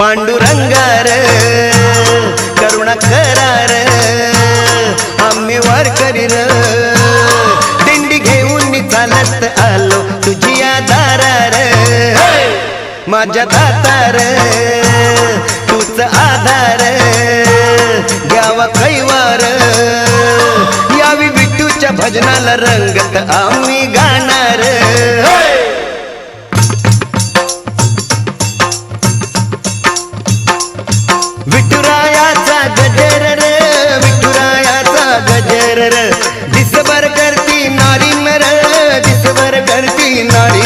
पांडुरंगार करुणा करार आम्ही वारकरी र दिंडी घेऊन चालत आलो तुझी दारार माझ्या दातार तूच आधार द्यावा कैवार यावी विठूच्या भजनाला रंगत आम्ही गाणार विठुरायाचा गजर रे विठुरायाचा गजर रे दिसभर करती नारी नर दिसभर करती नारी